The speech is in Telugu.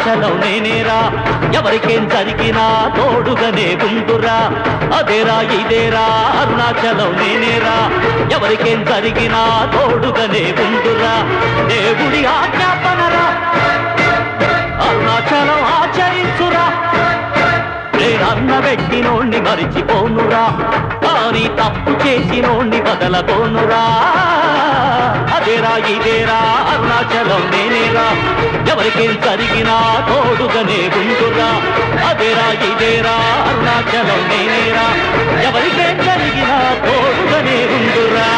అరుణాచలం నేనేరా ఎవరికేం జరిగినా తోడుగానే ఉందురా అదేరా ఇదేరా అరుణాచలం నేనేరా ఎవరికేం జరిగినా తోడుగానే ఉందురా దేవుడి ఆజ్ఞాపనరా అరుణాచలం ఆచరించురా నేనన్న పెట్టినోణ్ణి మరిచిపోనురా కానీ తప్పు చేసినోణ్ణి వదలకోనురా అదేరా ఇదేరా అరుణాచలం నేనేరా ఎవరికేం జరిగినా తోడుగానే ఉండురా అదేరా ఇదేరా అరుణాచలం నేనేరా ఎవరికేం జరిగినా తోడుగానే ఉండురా